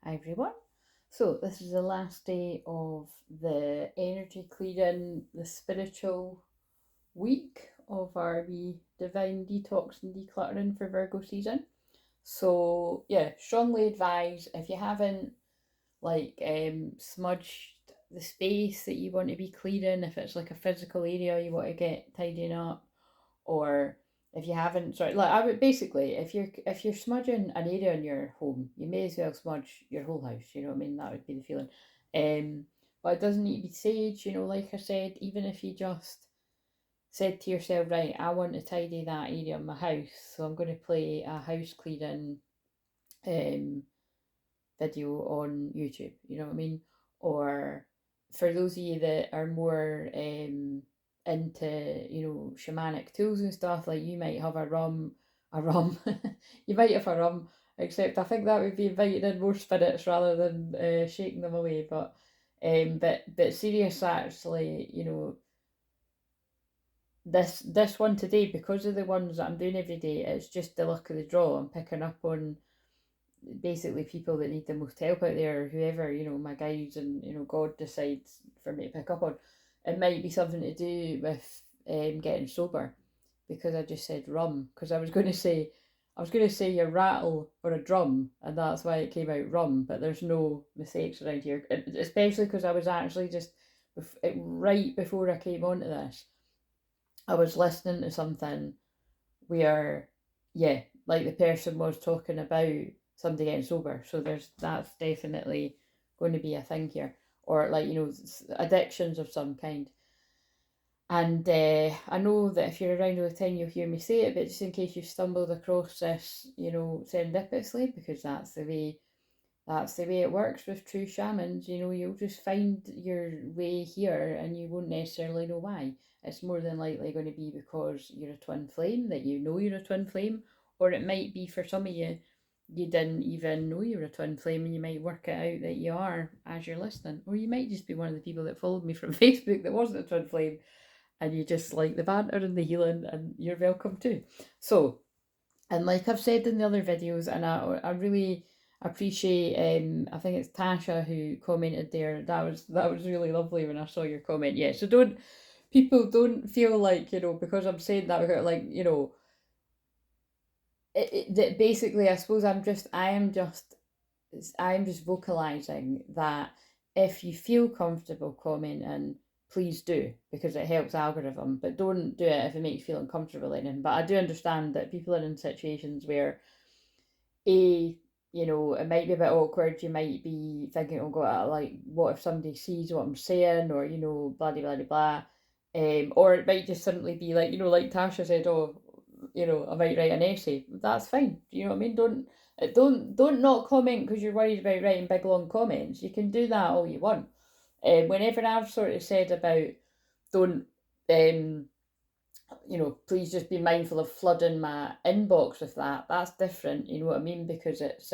everyone. So this is the last day of the energy clearing, the spiritual week of our wee divine detox and decluttering for Virgo season. So yeah, strongly advise if you haven't smudged the space that you want to be clearing, if it's like a physical area you want to get tidying up, or if you haven't I would basically, if you're smudging an area in your home, you may as well smudge your whole house, you know what I mean? That would be the feeling. But it doesn't need to be sage, like I said. Even if you just said to yourself, right, I want to tidy that area of my house, so I'm going to play a house cleaning um video on YouTube, you know what I mean? Or for those of you that are more into, shamanic tools and stuff, like you might have a rum, you might have a rum, except I think that would be inviting in more spirits rather than shaking them away. But serious, actually, this one today, because of the ones that I'm doing every day, it's just the luck of the draw. I'm picking up on basically people that need the most help out there, whoever, my guides and, God decides for me to pick up on. It might be something to do with getting sober, because I just said rum, because I was going to say a rattle or a drum, and that's why it came out rum, but there's no mistakes around here, especially because I was actually just right before I came onto this, I was listening to something where, yeah, like the person was talking about somebody getting sober. So that's definitely going to be a thing here, or addictions of some kind. And I know that if you're around all the time, you'll hear me say it, but just in case you stumbled across this, serendipitously, because that's the way it works with true shamans. You'll just find your way here and you won't necessarily know why. It's more than likely going to be because you're a twin flame, that you know you're a twin flame, or it might be for some of you, you didn't even know you were a twin flame and you might work it out that you are as you're listening. Or you might just be one of the people that followed me from Facebook that wasn't a twin flame and you just like the banter and the healing, and you're welcome too. So, and like I've said in the other videos, and I really appreciate, I think it's Tasha who commented there. That was really lovely when I saw your comment. Yeah, so don't feel like, because I'm saying that, like, that basically, I suppose I am just vocalizing that if you feel comfortable commenting, please do, because it helps algorithm. But don't do it if it makes you feel uncomfortable in it. But I do understand that people are in situations where it might be a bit awkward. You might be thinking, oh god, like, what if somebody sees what I'm saying, or blah blah blah blah. Or it might just simply be like, like Tasha said, oh, I might write an essay. That's fine. You know what I mean? Don't not comment because you're worried about writing big long comments. You can do that all you want. Whenever I've sort of said about don't please just be mindful of flooding my inbox with that. That's different, you know what I mean? Because it's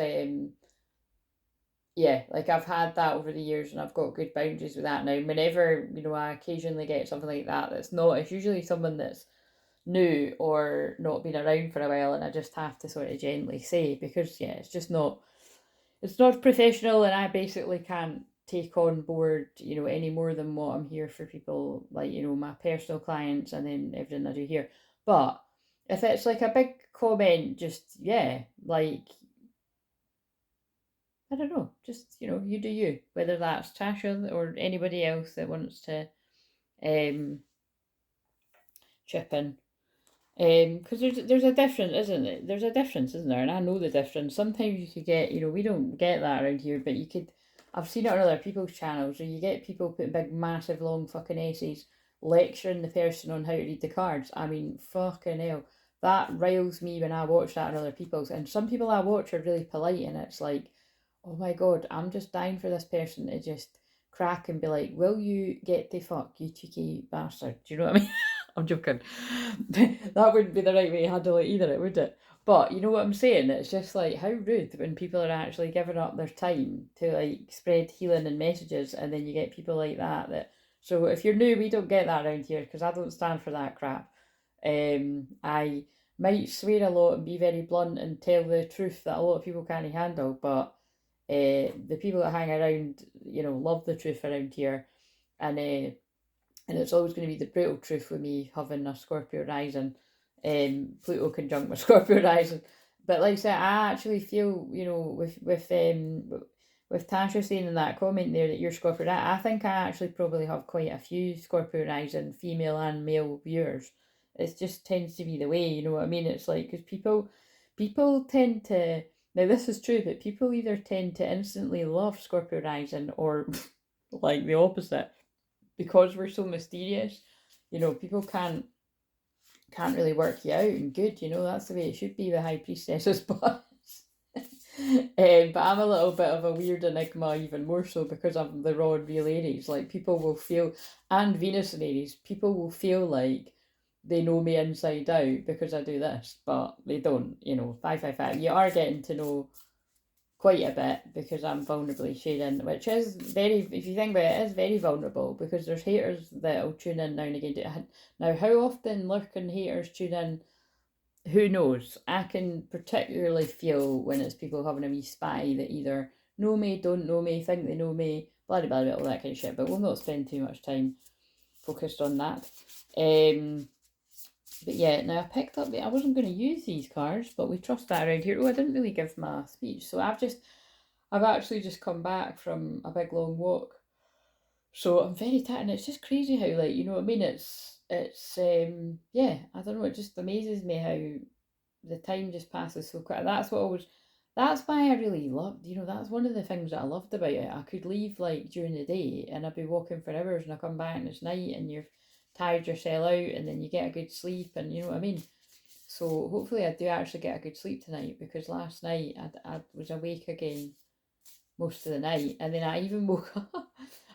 yeah, like I've had that over the years and I've got good boundaries with that now. Whenever, I occasionally get something like that it's usually someone that's new or not been around for a while, and I just have to sort of gently say, because yeah, it's not professional, and I basically can't take on board, any more than what I'm here for people, like, my personal clients and then everything I do here. But if it's like a big comment, just, yeah, like, I don't know, just, you do you, whether that's Tasha or anybody else that wants to um chip in. Because there's a difference, isn't it? There's a difference, isn't there? And I know the difference. Sometimes you could get, we don't get that around here, but you could. I've seen it on other people's channels, where you get people putting big, massive, long fucking essays lecturing the person on how to read the cards. I mean, fucking hell, that riles me when I watch that on other people's. And some people I watch are really polite, and it's like, oh my god, I'm just dying for this person to just crack and be like, will you get the fuck, you cheeky bastard? Do you know what I mean? I'm joking. That wouldn't be the right way to handle it either, would it? But you know what I'm saying? It's just like, how rude when people are actually giving up their time to like spread healing and messages, and then you get people like that. So if you're new, we don't get that around here, because I don't stand for that crap. I might swear a lot and be very blunt and tell the truth that a lot of people can't handle, but The people that hang around, love the truth around here, and it's always going to be the brutal truth with me having a Scorpio rising, Pluto conjunct with Scorpio rising. But like I said, I actually feel, with Tasha saying in that comment there that you're Scorpio, I think I actually probably have quite a few Scorpio rising female and male viewers. It just tends to be the way, you know what I mean? It's like, because people tend to, now this is true, but people either tend to instantly love Scorpio rising or like the opposite, because we're so mysterious. People can't really work you out, and good, that's the way it should be with high priestesses. But but I'm a little bit of a weird enigma, even more so because I'm the raw and real Aries. Like, people will feel, and Venus and Aries, people will feel like they know me inside out because I do this, but they don't. 555. You are getting to know quite a bit because I'm vulnerably sharing, which is very, if you think about it, it is very vulnerable, because there's haters that'll tune in now and again. Now, how often lurking haters tune in, who knows? I can particularly feel when it's people having a wee spy that either know me, don't know me, think they know me, blah blah blah, all that kind of shit. But we'll not spend too much time focused on that. But yeah, now I picked up, I wasn't going to use these cards, but we trust that around here. Oh, I didn't really give my speech. So I've actually just come back from a big long walk. So I'm very tired, and it's just crazy how, like, you know what I mean? Yeah, I don't know, it just amazes me how the time just passes so quick. That's why I really loved, that's one of the things that I loved about it. I could leave like during the day and I'd be walking for hours, and I come back and it's night and you're tired yourself out, and then you get a good sleep, and you know what I mean? So hopefully I do actually get a good sleep tonight, because last night I was awake again most of the night, and then I even woke up.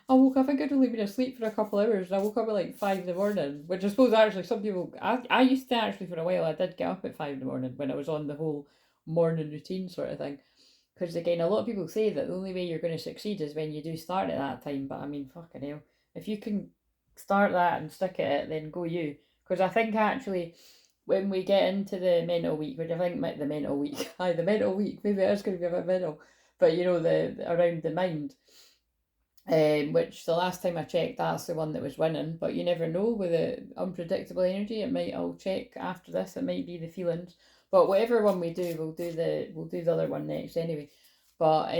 I think I'd only been asleep for a couple hours, and I woke up at like 5 in the morning, which I suppose actually some people. I used to actually for a while. I did get up at 5 in the morning when I was on the whole morning routine sort of thing. Because again, a lot of people say that the only way you're going to succeed is when you do start at that time. But I mean, fucking hell, if you can start that and stick at it, then go you. Because I think actually, when we get into the mental week, which I think the mental week, the mental week, maybe it is going to be a bit mental, but the around the mind, which the last time I checked, that's the one that was winning. But you never know with the unpredictable energy. It might. I'll check after this. It might be the feelings. But whatever one we do, we'll do the other one next anyway. But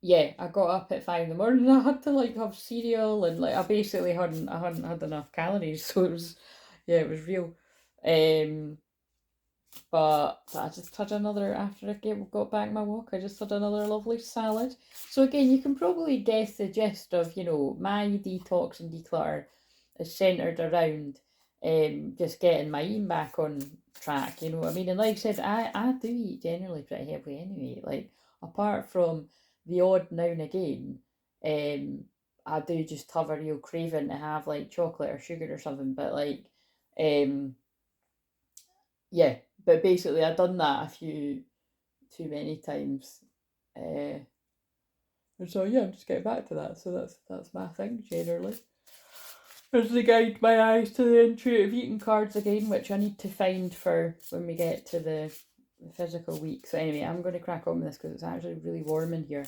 yeah, I got up at 5 in the morning. I had to like have cereal, and like I hadn't had enough calories, so it was real. Um, but I just had another, after I got back my walk, I just had another lovely salad. So again, you can probably guess the gist of, my detox and declutter is centered around just getting my eating back on track, you know what I mean? And like I said, I do eat generally pretty heavily anyway. Like, apart from the odd now and again, I do just have a real craving to have like chocolate or sugar or something. But like, um yeah, but basically I've done that a few too many times. Uh, and so yeah, I'm just getting back to that. So that's my thing generally. As they guide my eyes to the intuitive eating cards again, which I need to find for when we get to the physical week. So anyway, I'm going to crack on with this because it's actually really warm in here.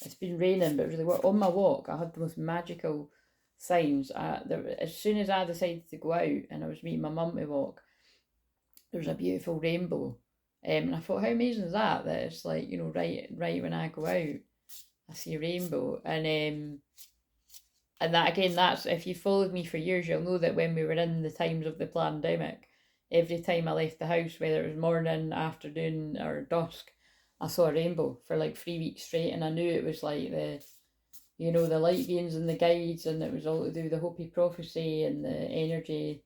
It's been raining, but really warm. On my walk, I had the most magical signs. As soon as I decided to go out and I was meeting my mum to walk, there's a beautiful rainbow. And I thought, how amazing is that? That it's like, right when I go out, I see a rainbow. And that again, that's, if you followed me for years, you'll know that when we were in the times of the pandemic, every time I left the house, whether it was morning, afternoon, or dusk, I saw a rainbow for like 3 weeks straight, and I knew it was like the light beings and the guides, and it was all to do with the Hopi prophecy and the energy,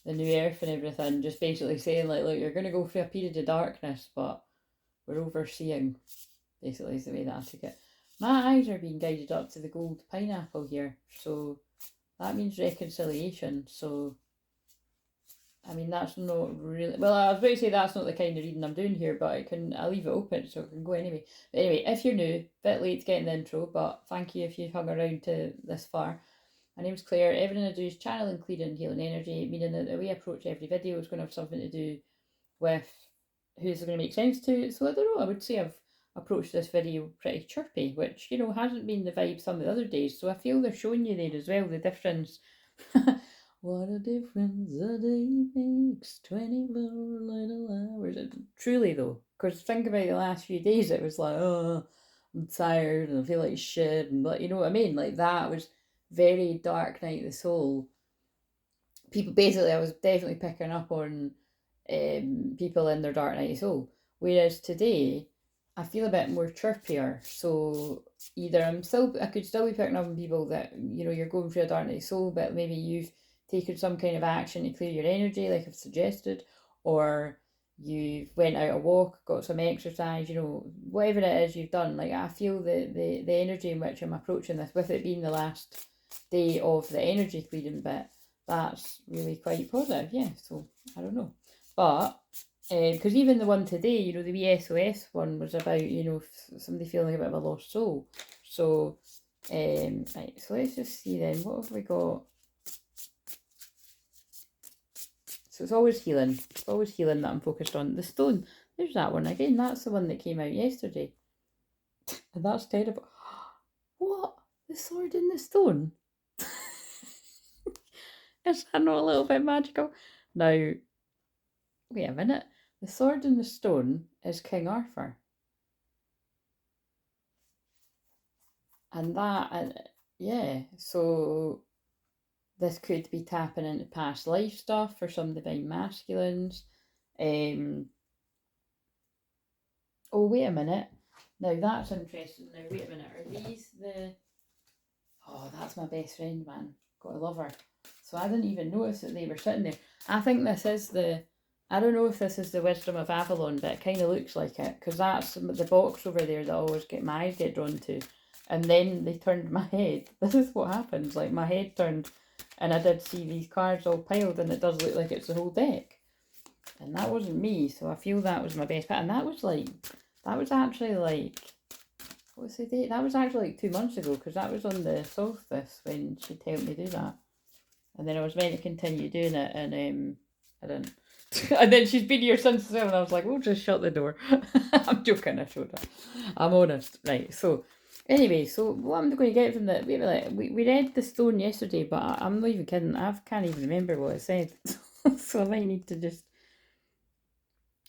the new earth and everything, just basically saying like, look, you're going to go through a period of darkness, but we're overseeing, basically is the way that I took it. My eyes are being guided up to the gold pineapple here, so that means reconciliation. So I mean, that's not really, well, I was about to say that's not the kind of reading I'm doing here, but I'll leave it open so it can go anyway. But anyway, if you're new, bit late to get in the intro, but thank you if you've hung around to this far. My name's Claire. Everything I do is channeling, clearing, healing energy, meaning that the way I approach every video is going to have something to do with who's it going to make sense to. So I don't know, I would say I've approached this video pretty chirpy, which, you know, hasn't been the vibe some of the other days. So I feel they're showing you there as well the difference. What a difference a day makes, 24 little hours. Truly though, because think about the last few days, it was like, oh, I'm tired and I feel like shit, and like, you know what I mean? Like that was very dark night of the soul. People basically, I was definitely picking up on people in their dark night of soul. Whereas today, I feel a bit more chirpier. So either I could still be picking up on people that, you know, you're going through a dark night of soul, but maybe you've taken some kind of action to clear your energy, like I've suggested, or you've went out a walk, got some exercise, you know, whatever it is you've done. Like I feel the energy in which I'm approaching this, with it being the last day of the energy clearing bit, that's really quite positive. Yeah, so I don't know, but because even the one today, you know, the wee SOS one was about, you know, somebody feeling a bit of a lost soul. So right, so let's just see then, what have we got? So it's always healing. It's always healing that I'm focused on. The stone, there's that one again. That's the one that came out yesterday. And that's terrible. What? The sword in the stone? Is that not a little bit magical? Now, wait a minute. The sword in the stone is King Arthur. And that, yeah, so this could be tapping into past life stuff for some divine masculines. Oh, wait a minute. Now that's interesting. Now, wait a minute. Are these the... Oh, that's my best friend, man. Gotta love her. So I didn't even notice that they were sitting there. I think this is the... I don't know if this is the Wisdom of Avalon, but it kind of looks like it. Because that's the box over there that I always get my eyes get drawn to. And then they turned my head. This is what happens. Like, my head turned... And I did see these cards all piled, and it does look like it's the whole deck. And that wasn't me, so I feel that was my best bet. And that was like... That was actually like... What was the date? That was actually like 2 months ago, because that was on the solstice when she'd helped me do that. And then I was meant to continue doing it, and I didn't. And then she's been here since then, and I was like, we'll just shut the door. I'm joking, I showed her. I'm honest. Right, so... Anyway, so what I'm going to get from the... We read the stone yesterday, but I'm not even kidding. I can't even remember what it said. So I might need to just...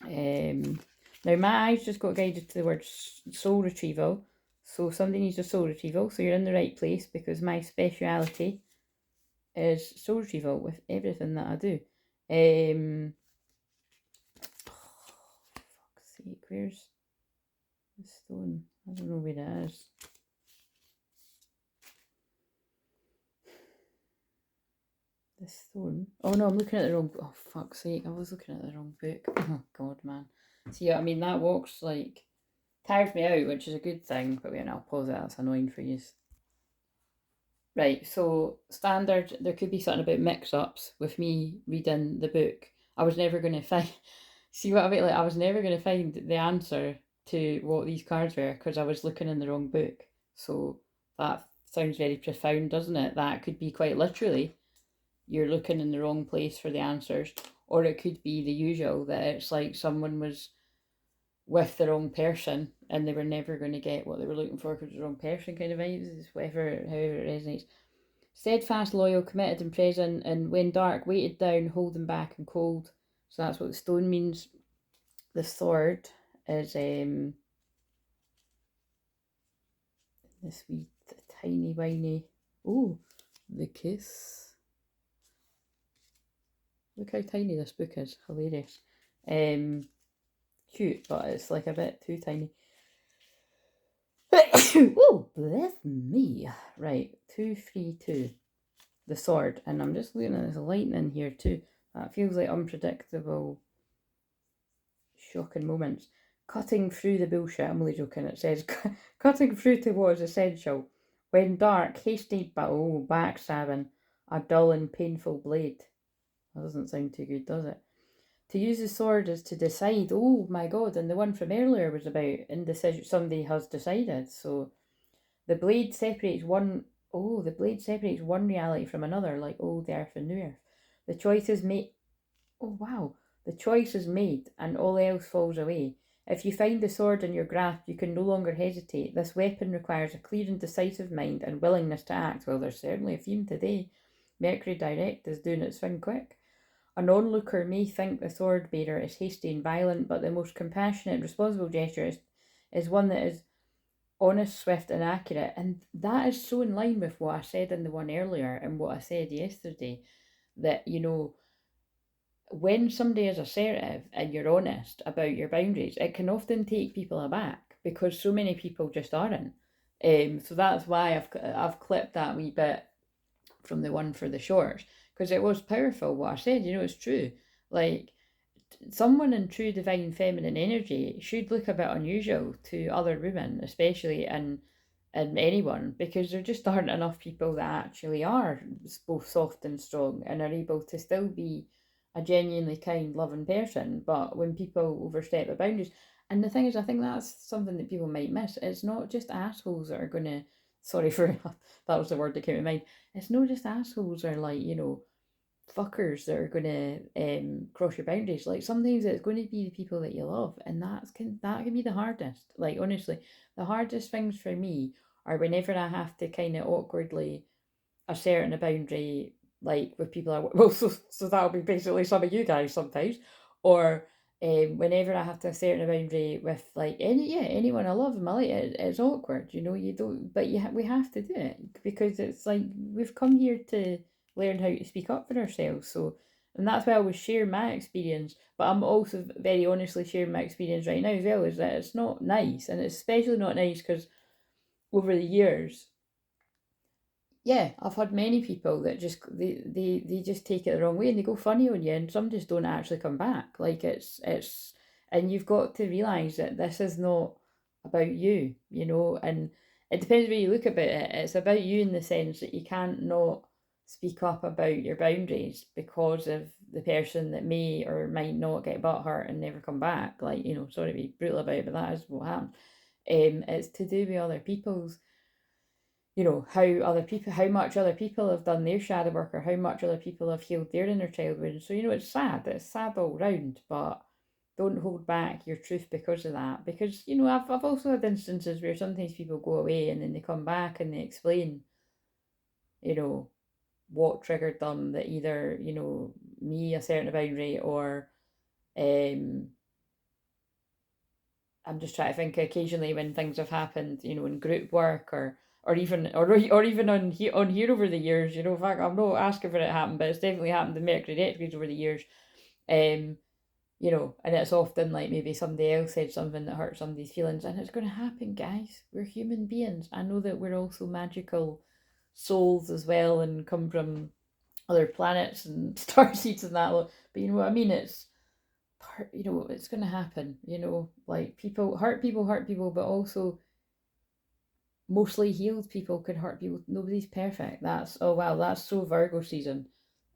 Now my eyes just got guided to the word soul retrieval. So somebody needs a soul retrieval. So you're in the right place, because my speciality is soul retrieval with everything that I do. Oh, fuck's sake, where's the stone? I don't know where it is. The stone. Oh no, I'm looking at the wrong... Oh, fuck's sake, I was looking at the wrong book. Oh god, man. See, I mean, that walk's like... tires me out, which is a good thing. But wait, I'll pause it. That's annoying for you. Right, so standard, there could be something about mix-ups with me reading the book. I was never going to find... See what I mean? Like, I was never going to find the answer to what these cards were, because I was looking in the wrong book. So that sounds very profound, doesn't it? That could be quite literally, you're looking in the wrong place for the answers. Or it could be the usual, that it's like someone was with the wrong person and they were never going to get what they were looking for because the wrong person kind of vibes, whatever, however it resonates. Steadfast, loyal, committed and present, and when dark, weighted down, holding back and cold. So that's what the stone means. The sword is this wee tiny whiny... Oh, the kiss. Look how tiny this book is. Hilarious. Cute, but it's like a bit too tiny. Oh, bless me. Right, 232. The sword. And I'm just looking at this lightning here too. That feels like unpredictable, shocking moments. Cutting through the bullshit. I'm only joking. It says, cutting through to what is essential. When dark, hasty backstabbing, a dull and painful blade. That doesn't sound too good, does it? To use the sword is to decide. Oh my god, and the one from earlier was about indecision. Somebody has decided. So the blade separates one... Oh, the blade separates one reality from another, like old earth and new earth. The choice is made... Oh wow. The choice is made, and all else falls away. If you find the sword in your grasp, you can no longer hesitate. This weapon requires a clear and decisive mind and willingness to act. Well, there's certainly a theme today. Mercury direct is doing its thing quick. An onlooker may think the sword bearer is hasty and violent, but the most compassionate, responsible gesture is one that is honest, swift, and accurate. And that is so in line with what I said in the one earlier and what I said yesterday, that, you know, when somebody is assertive and you're honest about your boundaries, it can often take people aback because so many people just aren't. So that's why I've clipped that wee bit from the one for the shorts, because it was powerful what I said. You know, it's true. Like, someone in true divine feminine energy should look a bit unusual to other women, especially in anyone, because there just aren't enough people that actually are both soft and strong and are able to still be a genuinely kind, loving person. But when people overstep their boundaries, and the thing is, I think that's something that people might miss. It's not just assholes that are gonna, sorry for that was the word that came to mind. It's not just assholes are like, you know, fuckers that are gonna cross your boundaries. Like, sometimes it's going to be the people that you love, and that can be the hardest. Like, honestly, the hardest things for me are whenever I have to kind of awkwardly assert a boundary, like with people I well, so that'll be basically some of you guys sometimes, or whenever I have to assert a boundary with like anyone I love in my life, it's awkward. You know, you don't, but we have to do it because it's like we've come here to learn how to speak up for ourselves. So, and that's why I always share my experience, but I'm also very honestly sharing my experience right now as well. Is that it's not nice, and it's especially not nice because over the years, yeah, I've had many people that just they just take it the wrong way and they go funny on you, and some just don't actually come back. Like, it's and you've got to realise that this is not about you, you know, and it depends where you look about it. It's about you in the sense that you can't not speak up about your boundaries because of the person that may or might not get butt hurt and never come back. Like, you know, sorry to be brutal about it, but that is what happened. It's to do with other people's, you know, how much other people have done their shadow work, or how much other people have healed their inner child wounds. So, you know, it's sad all round, but don't hold back your truth because of that. Because, you know, I've also had instances where sometimes people go away and then they come back and they explain, you know, what triggered them, that either, you know, me asserting a boundary, or um I'm just trying to think occasionally when things have happened, you know, in group work, or even on here over the years, you know. In fact, I'm not asking for it to happen, but it's definitely happened in Mercury retrogrades over the years. Um, you know, and it's often like maybe somebody else said something that hurt somebody's feelings, and it's going to happen, guys. We're human beings. I know that we're also magical souls as well, and come from other planets and star seeds and that lot. But you know what I mean? You know, it's going to happen. You know, like, people hurt people, but also mostly healed people can hurt people. Nobody's perfect. That's, oh wow, that's so Virgo season.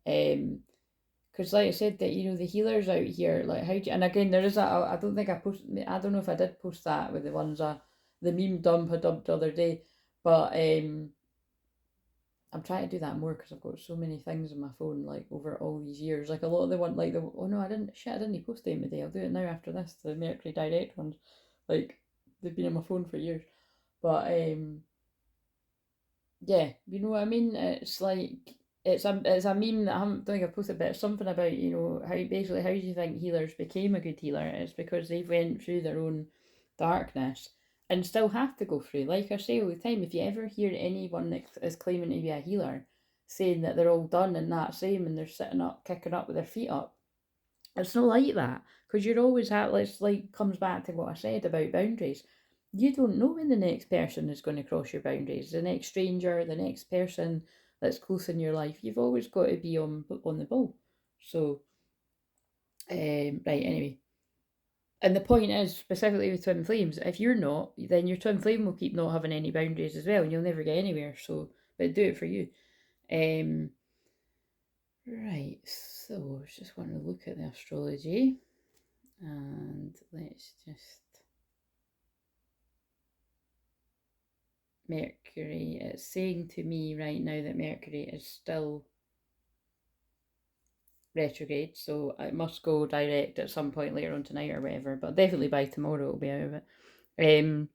Because like I said, that, you know, the healers out here, like, how do you, and again, there is a, I don't think I posted, I don't know if I did post that with the ones the meme dump I dumped the other day, but I'm trying to do that more because I've got so many things on my phone, like, over all these years. Like, a lot of the one, like, oh no, I didn't post them today. I'll do it now after this. The Mercury Direct ones, like, they've been on my phone for years. But yeah, you know what I mean. It's like, it's a meme that I don't think I posted, but it's something about, you know, how basically how do you think healers became a good healer? It's because they've went through their own darkness and still have to go through. Like I say all the time, if you ever hear anyone that is claiming to be a healer saying that they're all done and that same and they're sitting up, kicking up with their feet up, it's not like that, because you're always at, it's like, comes back to what I said about boundaries. You don't know when the next person is going to cross your boundaries, the next stranger, the next person that's close in your life. You've always got to be on the ball. So, right, anyway. And the point is, specifically with twin flames, if you're not, then your twin flame will keep not having any boundaries as well, and you'll never get anywhere. So, but do it for you. Um, right, so I just want to look at the astrology. And let's just, Mercury, it's saying to me right now that Mercury is still retrograde, so it must go direct at some point later on tonight or whatever, but definitely by tomorrow it'll be out of it.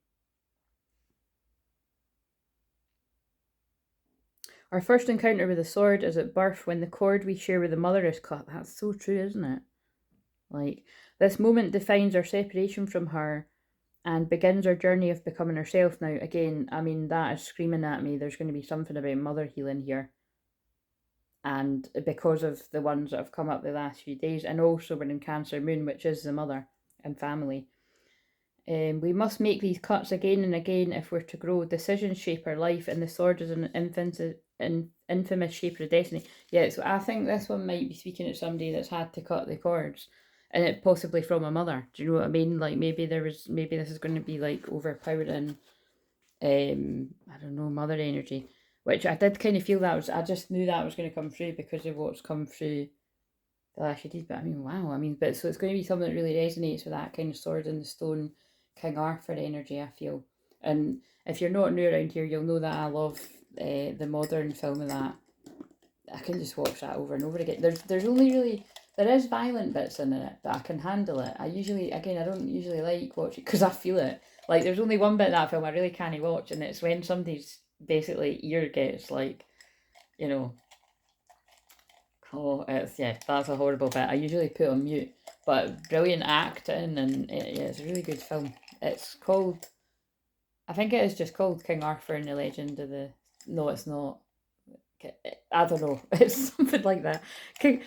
Our first encounter with the sword is at birth when the cord we share with the mother is cut. That's so true, isn't it? Like, this moment defines our separation from her and begins our journey of becoming herself. Now, again, I mean, that is screaming at me. There's going to be something about mother healing here. And because of the ones that have come up the last few days, and also we're in Cancer Moon, which is the mother and family. We must make these cuts again and again if we're to grow. Decisions shape our life, and the sword is an infamous shaper of destiny. Yeah, so I think this one might be speaking to somebody that's had to cut the cords, and it possibly from a mother. Do you know what I mean? Like maybe this is going to be like overpowering. I don't know, mother energy, which I did kind of feel that was. I just knew that was going to come through because of what's come through the last few days. But I mean, wow. I mean, but so it's going to be something that really resonates with that kind of sword in the stone, King Arthur energy, I feel. And if you're not new around here, you'll know that I love the modern film of that. I can just watch that over and over again. There's only really, there is violent bits in it, but I can handle it. I don't usually like watching because I feel it. Like there's only one bit in that film I really can't watch, and it's when somebody's basically ear gets like, you know, oh, that's a horrible bit. I usually put on mute, but brilliant acting, and it's a really good film. It's called, I think it is just called King Arthur and the Legend of the. No, it's not. I don't know. It's something like that. King,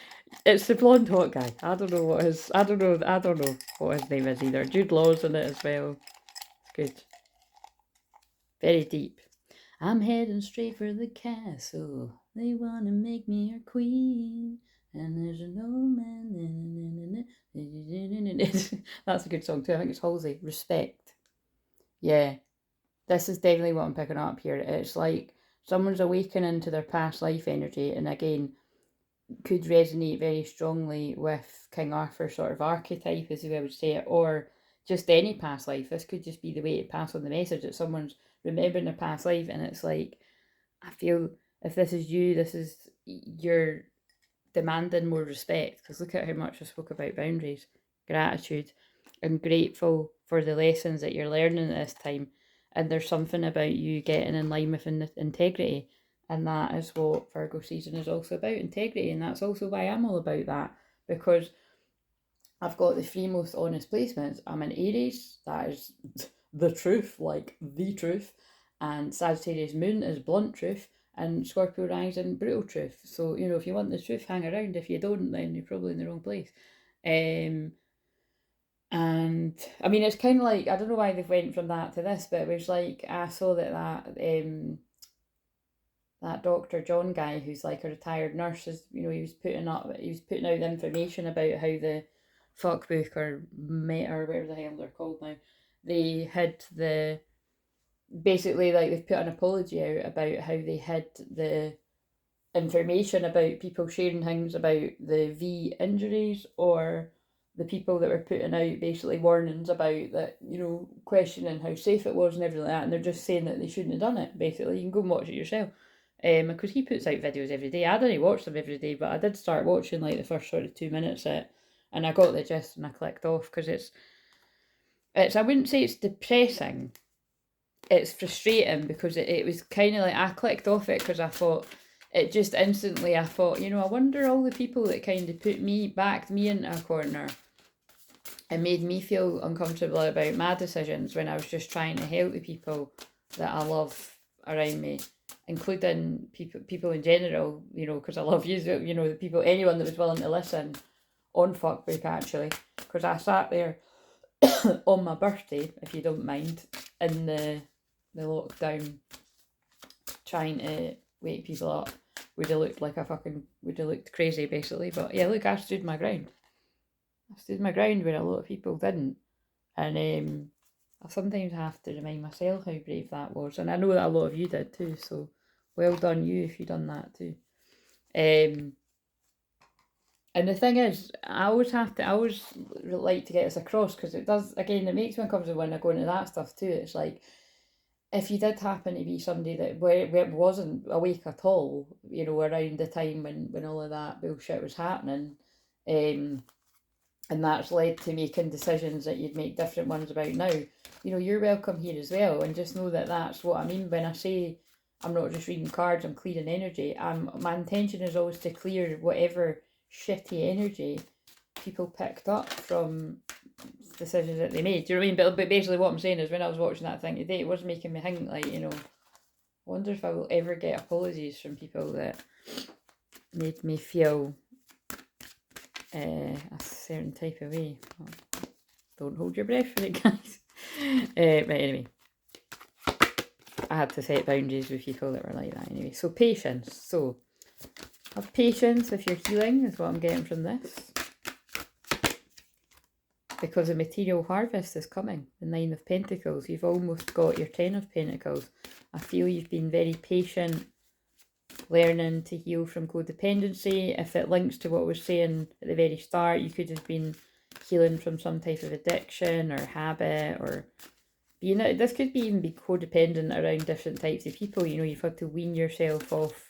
it's the blonde hot guy. I don't know what his. I don't know. I don't know what his name is either. Jude Law's in it as well. It's good. Very deep. I'm heading straight for the castle. They wanna make me your queen. And there's no man. That's a good song too. I think it's Halsey. Respect. Yeah. This is definitely what I'm picking up here. It's like someone's awakening to their past life energy, and again, could resonate very strongly with King Arthur sort of archetype, as I would say it, or just any past life. This could just be the way to pass on the message that someone's remembering their past life, and it's like, I feel if this is you, you're demanding more respect, because look at how much I spoke about boundaries, gratitude, and grateful for the lessons that you're learning at this time. And there's something about you getting in line with integrity, and that is what Virgo season is also about, integrity. And that's also why I'm all about that, because I've got the three most honest placements. I'm an Aries, that is the truth, like the truth, and Sagittarius moon is blunt truth, and Scorpio rising brutal truth. So, if you want the truth, hang around. If you don't, then you're probably in the wrong place. And I mean, it's kind of like, I don't know why they've went from that to this, but it was like I saw that Dr. John guy who's like a retired nurse is, he was putting out the information about how the fuck book or mate or whatever the hell they're called now, they hid the, basically like they've put an apology out about how they hid the information about people sharing things about the V injuries, or the people that were putting out basically warnings about that, questioning how safe it was and everything like that, and they're just saying that they shouldn't have done it. Basically, you can go and watch it yourself. Because he puts out videos every day. I didn't watch them every day, but I did start watching like the first sort of 2 minutes of it, and I got the gist and I clicked off because it's I wouldn't say it's depressing. It's frustrating because it was kind of like I clicked off it because I thought it just instantly. I thought, I wonder all the people that kind of backed me into a corner and made me feel uncomfortable about my decisions when I was just trying to help the people that I love around me, including people in general, because I love you, the people, anyone that was willing to listen on Fuckbook, actually, because I sat there on my birthday, if you don't mind, in the lockdown, trying to wake people up. Would have looked crazy, basically, but yeah, look, I stood my ground. I stood my ground where a lot of people didn't, and I sometimes have to remind myself how brave that was, and I know that a lot of you did too, so well done you if you done that too. And the thing is, I always like to get this across, because it makes me uncomfortable when I go into that stuff too. It's like, if you did happen to be somebody that where it wasn't awake at all, you know, around the time when all of that bullshit was happening, um, and that's led to making decisions that you'd make different ones about now, you know, you're welcome here as well. And just know that that's what I mean when I say I'm not just reading cards, I'm clearing energy. My intention is always to clear whatever shitty energy people picked up from decisions that they made. Do you know what I mean? But basically what I'm saying is when I was watching that thing today, it was making me think, like, you know, I wonder if I will ever get apologies from people that made me feel a certain type of way. Don't hold your breath for it, guys. Right, anyway. I had to set boundaries with people that were like that anyway. So patience. So have patience with your healing is what I'm getting from this. Because a material harvest is coming. The 9 of Pentacles. You've almost got your 10 of Pentacles. I feel you've been very patient, learning to heal from codependency. If it links to what I was saying at the very start, you could have been healing from some type of addiction or habit, or being, this could be even be codependent around different types of people. You know, you've had to wean yourself off.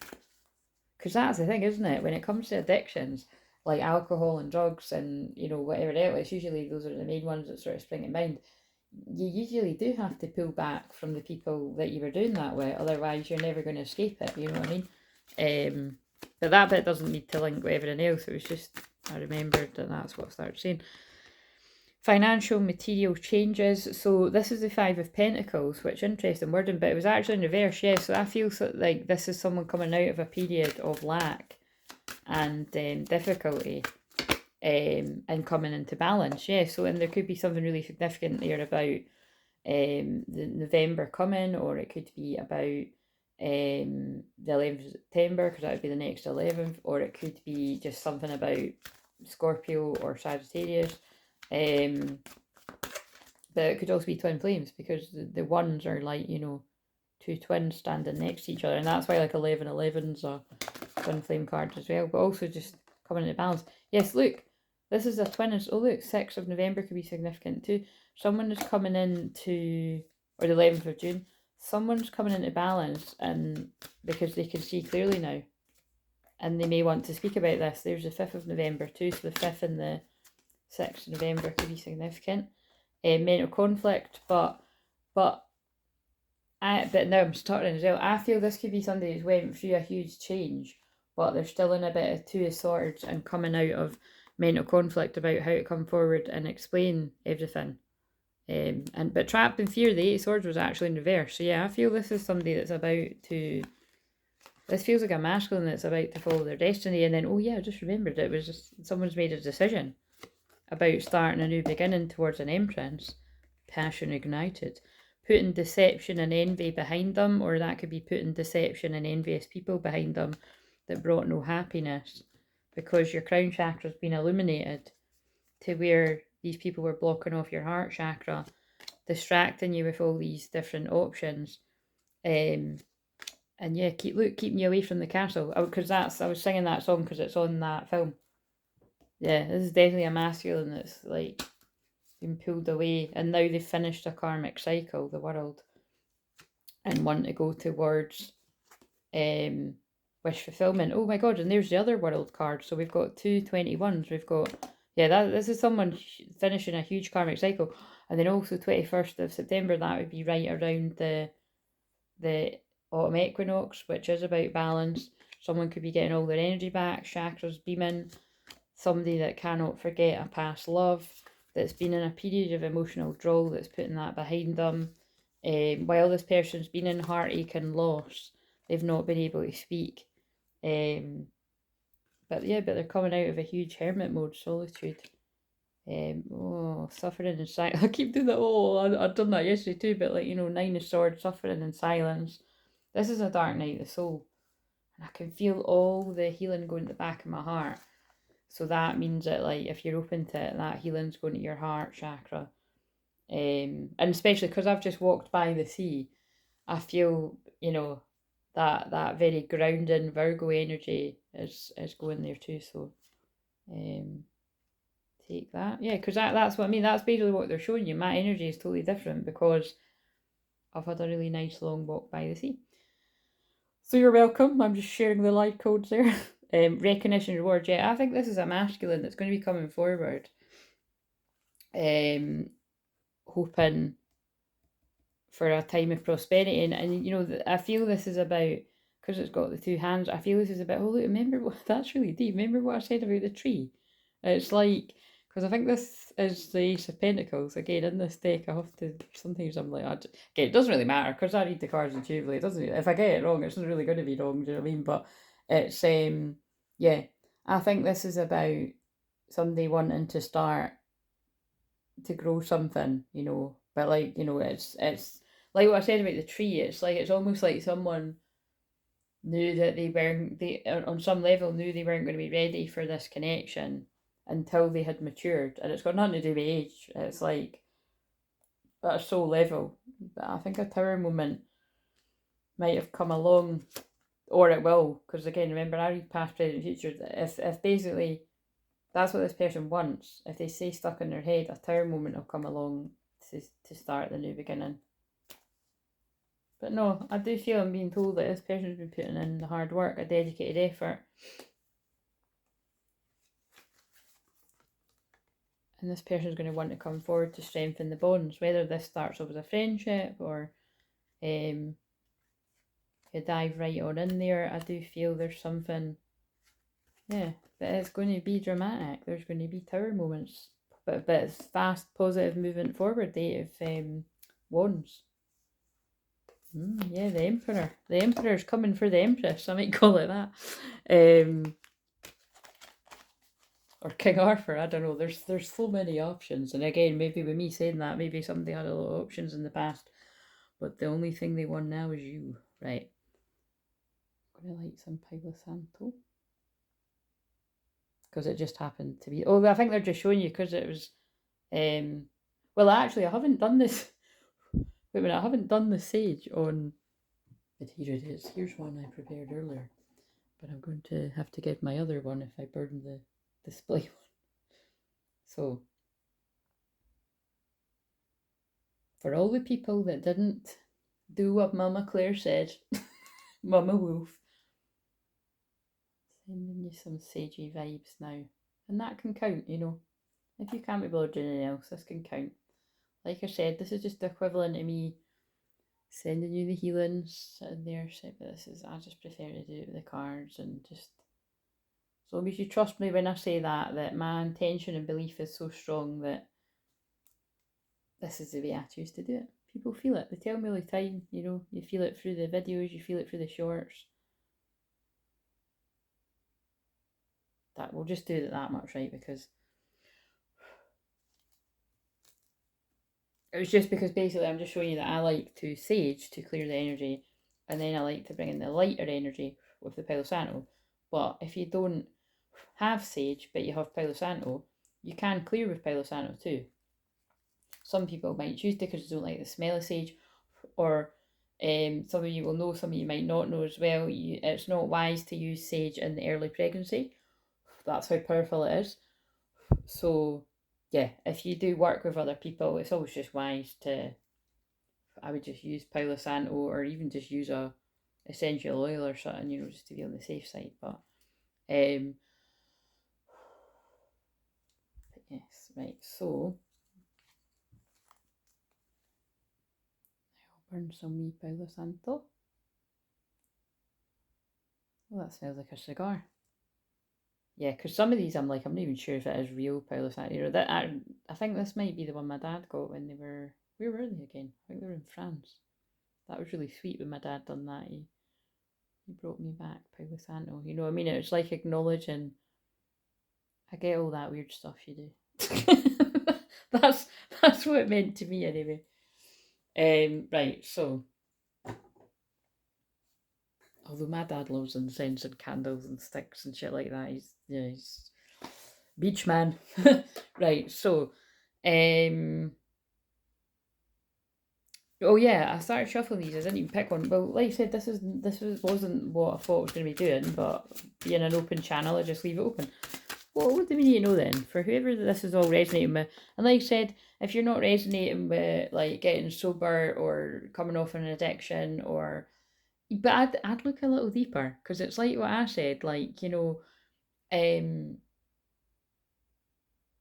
Because that's the thing, isn't it? When it comes to addictions, like alcohol and drugs and, you know, whatever else, usually those are the main ones that sort of spring to mind. You usually do have to pull back from the people that you were doing that with, otherwise you're never going to escape it, you know what I mean? But that bit doesn't need to link with everything else. It was just, I remembered that that's what I started saying. Financial material changes. So this is the 5 of Pentacles, which interesting wording, but it was actually in reverse. Yeah, so I feel like this is someone coming out of a period of lack and difficulty, and coming into balance. Yeah, so and there could be something really significant there about the November coming, or it could be about the 11th of September, because that would be the next 11th, or it could be just something about Scorpio or Sagittarius. But it could also be twin flames, because the ones are like, you know, two twins standing next to each other, and that's why like 1111's a twin flame card as well. But also just coming into balance. Yes, look, this is a twin. Oh look, 6th of November could be significant too. Someone is coming into, or the 11th of June, someone's coming into balance, and because they can see clearly now, and they may want to speak about this. There's the 5th of November too, so the 5th and the 6th of November could be significant. Mental conflict, but now I'm stuttering as well. I feel this could be somebody who's went through a huge change, but they're still in a bit of 2 of Swords and coming out of mental conflict about how to come forward and explain everything. But trapped in fear, the 8 of Swords was actually in reverse. So yeah, I feel this is somebody that's about to. This feels like a masculine that's about to follow their destiny, and then, oh yeah, I just remembered, it was just someone's made a decision about starting a new beginning towards an entrance. Passion ignited. Putting deception and envy behind them, or that could be putting deception and envious people behind them that brought no happiness, because your crown chakra has been illuminated to where these people were blocking off your heart chakra, distracting you with all these different options. And yeah, keeping you away from the castle. Because I was singing that song because it's on that film. Yeah, this is definitely a masculine that's like been pulled away, and now they've finished a karmic cycle, the world, and want to go towards wish fulfillment. Oh my god, and there's the other world card. So we've got 2 21s. We've got, yeah, this is someone finishing a huge karmic cycle. And then also 21st of September, that would be right around the autumn equinox, which is about balance. Someone could be getting all their energy back, chakras beaming. Somebody that cannot forget a past love, that's been in a period of emotional withdrawal, that's putting that behind them. While this person's been in heartache and loss, they've not been able to speak. But they're coming out of a huge hermit mode, solitude. Suffering in silence. I keep doing that. I've done that yesterday too, but like, you know, 9 of Swords, suffering in silence. This is a dark night of the soul. And I can feel all the healing going to the back of my heart. So that means that, like, if you're open to it, that healing's going to your heart chakra. And especially because I've just walked by the sea, I feel, you know, that very grounding Virgo energy is going there too. So take that. Yeah, because that's what I mean. That's basically what they're showing you. My energy is totally different because I've had a really nice long walk by the sea. So you're welcome. I'm just sharing the light codes there. Recognition rewards. Yeah, I think this is a masculine that's going to be coming forward. Hoping for a time of prosperity, and you know, I feel this is about, because it's got the two hands, I feel this is about, oh look, remember what, that's really deep, remember what I said about the tree? It's like, because I think this is the Ace of Pentacles again in this deck. I have to, sometimes I'm like, okay, it doesn't really matter because I read the cards intuitively. It doesn't, if I get it wrong, it's not really going to be wrong, do you know what I mean? But it's yeah, I think this is about somebody wanting to start to grow something, you know. But like, you know, it's like what I said about the tree. It's like, it's almost like someone knew that they on some level knew they weren't going to be ready for this connection until they had matured, and it's got nothing to do with age. It's like at a soul level. But I think a tower moment might have come along, or it will, because again, remember, I read past, present, future. If basically that's what this person wants, if they stay stuck in their head, a tower moment will come along to start the new beginning. But no, I do feel I'm being told that this person's been putting in the hard work, a dedicated effort. And this person's going to want to come forward to strengthen the bonds, whether this starts off as a friendship or you dive right on in there. I do feel there's something, yeah, that it's going to be dramatic. There's going to be tower moments, but it's fast, positive movement forward. Eight of Wands. Yeah, the Emperor. The Emperor's coming for the Empress. I might call it that. Or King Arthur. I don't know. There's so many options. And again, maybe with me saying that, maybe somebody had a lot of options in the past, but the only thing they want now is you, right? I'm gonna light some Palo Santo because it just happened to be. Oh, I think they're just showing you because it was. Well, actually, I haven't done this. Wait a minute, I haven't done the sage on. But here it is. Here's one I prepared earlier, but I'm going to have to get my other one if I burn the display one. So, for all the people that didn't do what Mama Claire said, Mama Wolf, sending you some sagey vibes now, and that can count, you know. If you can't be bothered doing anything else, this can count. Like I said, this is just the equivalent of me sending you the healings sitting there. But this is, I just prefer to do it with the cards, and just as long as you trust me when I say that my intention and belief is so strong that this is the way I choose to do it. People feel it. They tell me all the time, you know, you feel it through the videos, you feel it through the shorts. That we'll just do it that much, right? Because it was just because basically I'm just showing you that I like to sage to clear the energy, and then I like to bring in the lighter energy with the Palo Santo. But if you don't have sage but you have Palo Santo, you can clear with Palo Santo too. Some people might choose to because they don't like the smell of sage, or some of you will know, some of you might not know as well. It's not wise to use sage in the early pregnancy. That's how powerful it is. So yeah, if you do work with other people, it's always just wise to, I would just use Palo Santo, or even just use a essential oil or something, you know, just to be on the safe side. But yes, right, so I'll burn some wee Palo Santo. Oh, that smells like a cigar. Yeah, because some of these I'm like, I'm not even sure if it is real Palo Santo. You know, that I think this might be the one my dad got when they were, where were they again? I think they were in France. That was really sweet when my dad done that. He brought me back Palo Santo. You know what I mean? It's like acknowledging, I get all that weird stuff you do. that's what it meant to me anyway. Right, so although my dad loves incense and candles and sticks and shit like that, he's beach man. Right, so oh yeah, I started shuffling these. I didn't even pick one. Well, like I said, wasn't what I thought I was going to be doing, but being an open channel, I just leave it open. what do we need to know then? For whoever this is all resonating with, and like I said, if you're not resonating with like getting sober or coming off an addiction but I'd look a little deeper, because it's like what I said, like,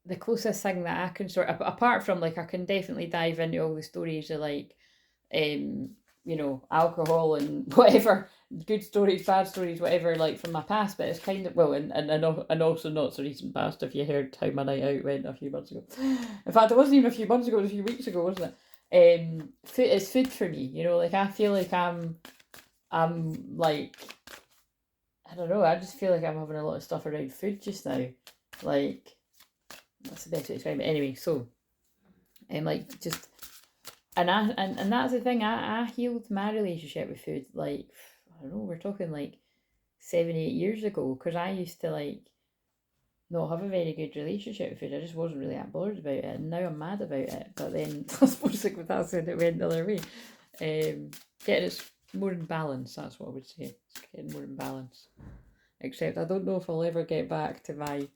the closest thing that I can sort of, apart from like, I can definitely dive into all the stories of like, alcohol and whatever, good stories, bad stories, whatever, like from my past, but it's kind of, well, and also not so recent past, if you heard how my night out went a few months ago. In fact, it wasn't even a few months ago, it was a few weeks ago, wasn't it? Food is food for me, like I feel like I'm like, I don't know, I just feel like I'm having a lot of stuff around food just now. Like, that's the best way to describe it. Anyway, so, like, just, and that's the thing, I healed my relationship with food, like, I don't know, we're talking like 7-8 years ago, because I used to, like, not have a very good relationship with food. I just wasn't really that bothered about it, and now I'm mad about it. But then, I suppose like with that said, it went the other way. Getting it more in balance, that's what I would say. It's getting more in balance. Except I don't know if I'll ever get back to my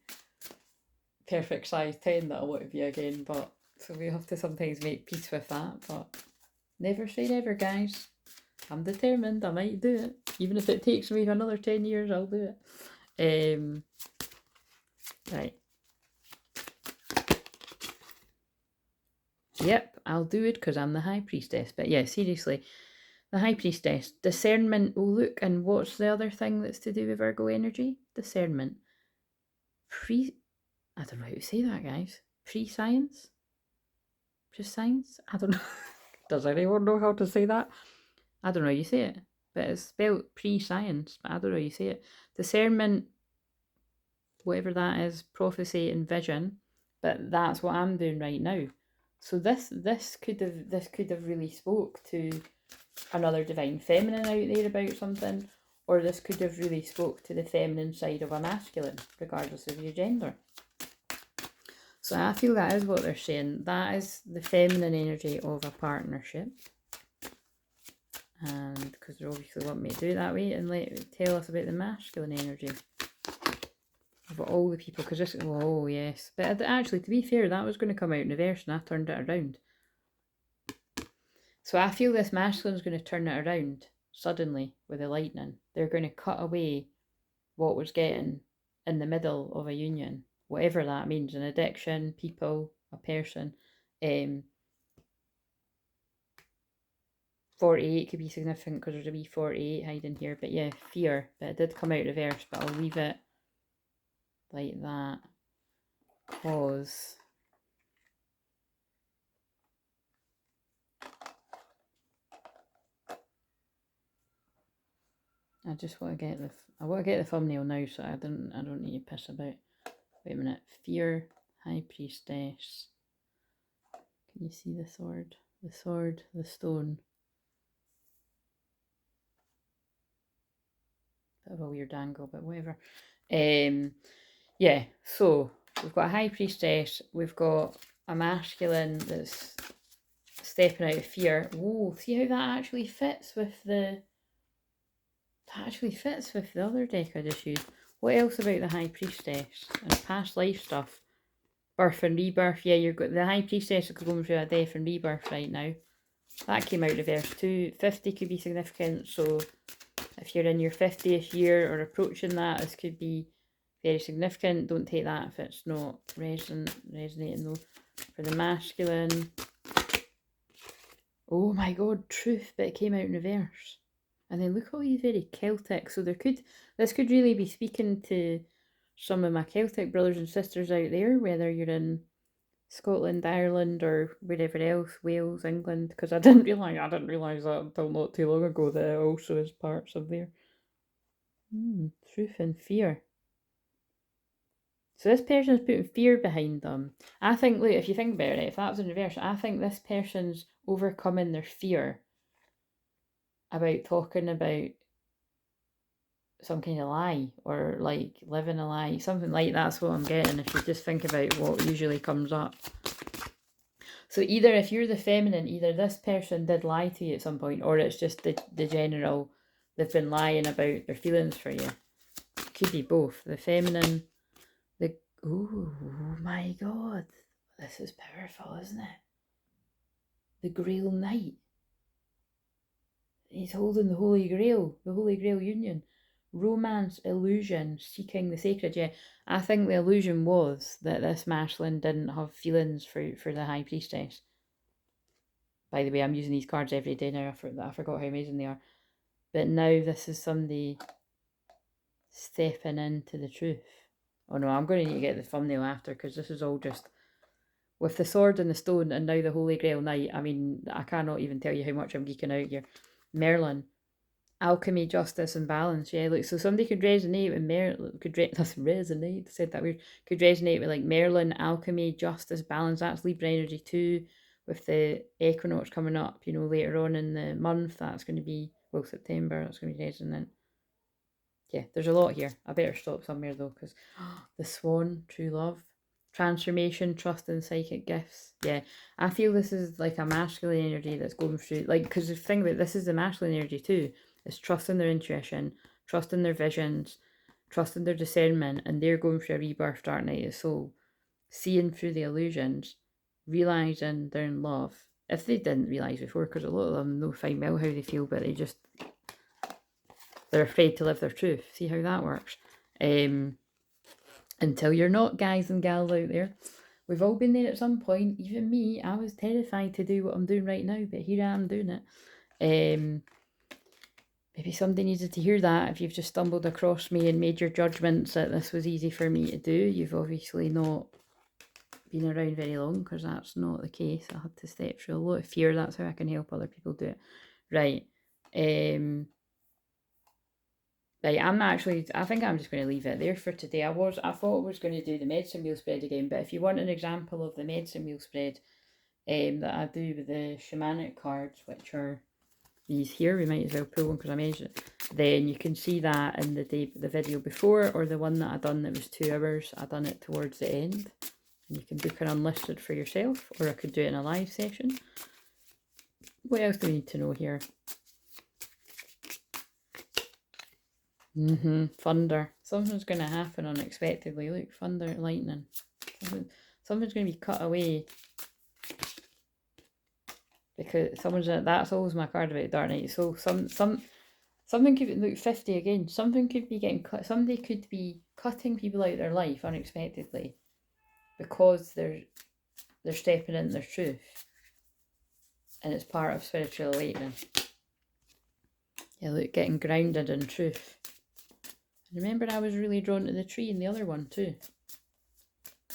perfect size 10 that I want to be again, but so we have to sometimes make peace with that. But never say never, guys. I'm determined, I might do it. Even if it takes me another 10 years, I'll do it. Right. Yep, I'll do it because I'm the High Priestess. But yeah, seriously, the High Priestess. Discernment. Oh, look, and what's the other thing that's to do with Virgo energy? Discernment. I don't know how to say that, guys. Prescience? Prescience? I don't know. Does anyone know how to say that? I don't know how you say it. But it's spelled prescience. But I don't know how you say it. Discernment, whatever that is, prophecy and vision. But that's what I'm doing right now. So this could have really spoke to another divine feminine out there about something, or this could have really spoke to the feminine side of a masculine, regardless of your gender. So I feel that is what they're saying. That is the feminine energy of a partnership. And because they obviously want me to do it that way, and tell us about the masculine energy. About all the people, because this, oh yes. But actually, to be fair, that was going to come out in reverse, and I turned it around. So I feel this masculine's going to turn it around suddenly with the lightning. They're going to cut away what was getting in the middle of a union, whatever that means, an addiction, people, a person. 48 could be significant because there's a wee 48 hiding here, but yeah, fear. But it did come out reverse, but I'll leave it like that because I just want to get the thumbnail now, so I don't need to piss about. Wait a minute. Fear, High Priestess. Can you see the sword? The sword, the stone. Bit of a weird angle, but whatever. Yeah, so we've got a High Priestess, we've got a masculine that's stepping out of fear. Whoa, see how that actually fits with the other deck I just used. What else about the High Priestess and past life stuff? Birth and rebirth. Yeah, you've got the High Priestess that could go through a death and rebirth right now. That came out reverse too. 50 could be significant, so if you're in your 50th year or approaching that, this could be very significant. Don't take that if it's not resonating though. For the masculine, oh my god, truth, but it came out in reverse. And then look at all these very Celtic. So this could really be speaking to some of my Celtic brothers and sisters out there, whether you're in Scotland, Ireland, or wherever else, Wales, England, because I didn't realise that until not too long ago that it also is parts of there. Truth and fear. So this person's putting fear behind them. I think, look, if you think about it, if that was in reverse, I think this person's overcoming their fear about talking about some kind of lie, or like living a lie, something like that's what I'm getting if you just think about what usually comes up. So either if you're the feminine, either this person did lie to you at some point, or it's just the general, they've been lying about their feelings for you. It could be both. The feminine, Oh my god. This is powerful, isn't it? The Grail Knight. He's holding the Holy Grail union. Romance, illusion, seeking the sacred. Yeah, I think the illusion was that this masculine didn't have feelings for the High Priestess. By the way, I'm using these cards every day now. I forgot how amazing they are. But now this is somebody stepping into the truth. Oh no, I'm going to need to get the thumbnail after, because this is all just with the sword and the stone and now the Holy Grail Knight. I mean, I cannot even tell you how much I'm geeking out here. Merlin, alchemy, justice, and balance. Yeah, look, so somebody could resonate with Merlin. Could resonate. Said that weird. Could resonate with like Merlin, alchemy, justice, balance. That's Libra energy too. With the equinox coming up, you know, later on in the month, that's going to be, well, September. That's going to be resonant. Yeah, there's a lot here. I better stop somewhere though, because the swan, true love, transformation, trust, and psychic gifts. Yeah, I feel this is like a masculine energy that's going through, like, because the thing about this is the masculine energy too. It's trusting their intuition, trusting their visions, trusting their discernment, and they're going through a rebirth, dark night of the soul, seeing through the illusions, realizing they're in love. If they didn't realize before, because a lot of them know fine well how they feel, but they're afraid to live their truth. See how that works? Until you're not, guys and gals out there. We've all been there at some point. Even me, I was terrified to do what I'm doing right now, but here I am doing it. Maybe somebody needed to hear that. If you've just stumbled across me and made your judgments that this was easy for me to do, you've obviously not been around very long, because that's not the case. I had to step through a lot of fear. That's how I can help other people do it. Right. Right, I'm not actually, I think I'm just going to leave it there for today. I thought I was going to do the medicine wheel spread again, but if you want an example of the medicine wheel spread that I do with the shamanic cards, which are these here, we might as well pull one because I measured it, then you can see that in the video before, or the one that I done that was 2 hours. I done it towards the end, and you can book an unlisted for yourself, or I could do it in a live session. What else do we need to know here? Thunder. Something's going to happen unexpectedly. Look, thunder, lightning. Something's going to be cut away. Because that's always my card about Dark Knight. So something could be, look, 50 again. Something could be getting cut. Somebody could be cutting people out of their life unexpectedly, because they're stepping into their truth. And it's part of spiritual awakening. Yeah, look, getting grounded in truth. Remember, I was really drawn to the tree in the other one too.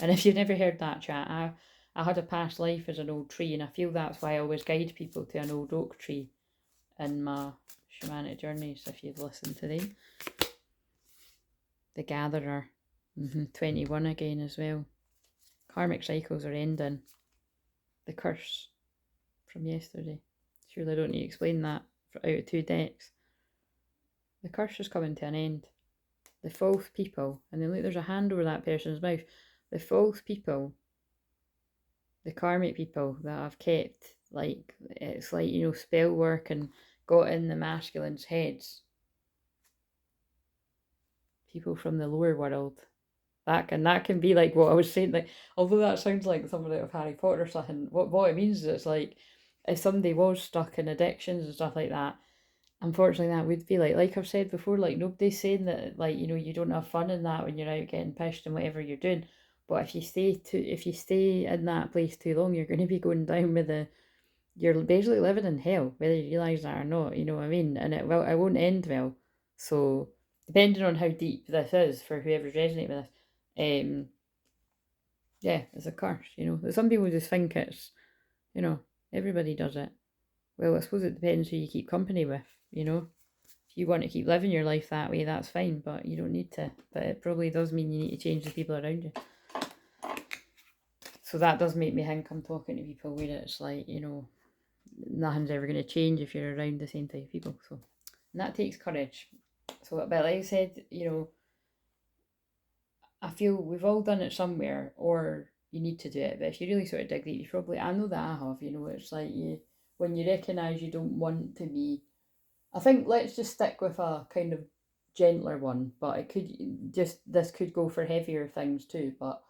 And if you've never heard that chat, I had a past life as an old tree, and I feel that's why I always guide people to an old oak tree in my shamanic journeys, if you've listened to them. The Gatherer, 21 again as well. Karmic cycles are ending. The curse from yesterday. Surely I don't need to explain that out of 2 decks. The curse is coming to an end. The false people, and then look, there's a hand over that person's mouth. The false people, the karmic people that have kept, like, it's like, you know, spell work and got in the masculine's heads. People from the lower world. That can be like what I was saying, like, although that sounds like something out of Harry Potter or something, what it means is it's like, if somebody was stuck in addictions and stuff like that, unfortunately that would be like I've said before, like, nobody's saying that, like, you know, you don't have fun in that when you're out getting pissed and whatever you're doing, but if you stay in that place too long, you're going to be going down with you're basically living in hell, whether you realise that or not, you know what I mean, and it won't end well. So depending on how deep this is for whoever's resonating with this, yeah, it's a curse, you know. Some people just think it's, you know, everybody does it. Well, I suppose it depends who you keep company with, you know. If you want to keep living your life that way, that's fine, but you don't need to. But it probably does mean you need to change the people around you. So that does make me think I'm talking to people where it's like, you know, nothing's ever going to change if you're around the same type of people. So, and that takes courage. So, but like I said, you know, I feel we've all done it somewhere, or you need to do it. But if you really sort of dig deep, you probably, I know that I have, you know, it's like when you recognise you don't want to be, I think let's just stick with a kind of gentler one, but it could just, this could go for heavier things too. But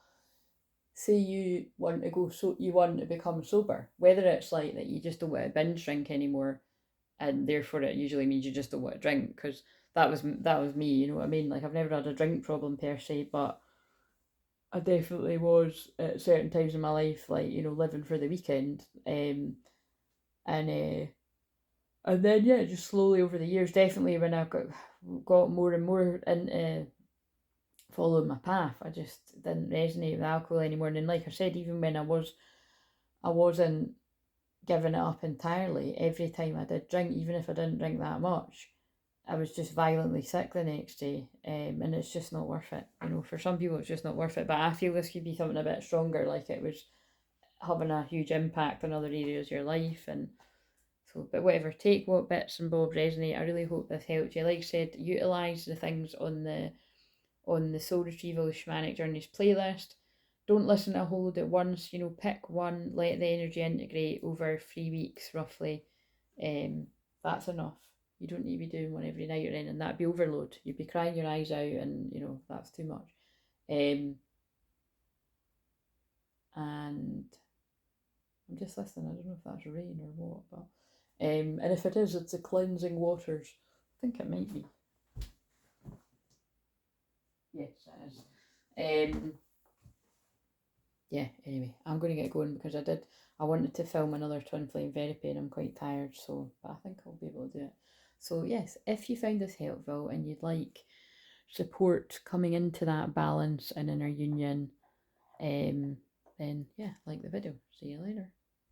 say you want to go, so you want to become sober, whether it's like that you just don't want to binge drink anymore, and therefore it usually means you just don't want to drink, because that was me, you know what I mean? Like, I've never had a drink problem per se, but I definitely was at certain times in my life, like, you know, living for the weekend. And and then, yeah, just slowly over the years, definitely when I got more and more into following my path, I just didn't resonate with alcohol anymore. And then, like I said, even when I wasn't giving it up entirely, every time I did drink, even if I didn't drink that much, I was just violently sick the next day. And it's just not worth it. You know, for some people it's just not worth it. But I feel this could be something a bit stronger, like it was having a huge impact on other areas of your life. And so, but whatever, take what bits and bobs resonate. I really hope this helped you. Like I said, utilise the things on the Soul Retrieval Shamanic Journeys playlist. Don't listen to a whole load at once, you know, pick one, let the energy integrate over 3 weeks roughly. That's enough. You don't need to be doing one every night or anything. That'd be overload. You'd be crying your eyes out, and you know, that's too much. And I'm just listening, I don't know if that's rain or what, but and if it is, it's the cleansing waters. I think it might be. Yes, it is. Yeah, anyway, I'm going to get going because I wanted to film another Twinflame therapy and I'm quite tired, so, but I think I'll be able to do it. So yes, if you found this helpful and you'd like support coming into that balance and inner union, then yeah, like the video. See you later.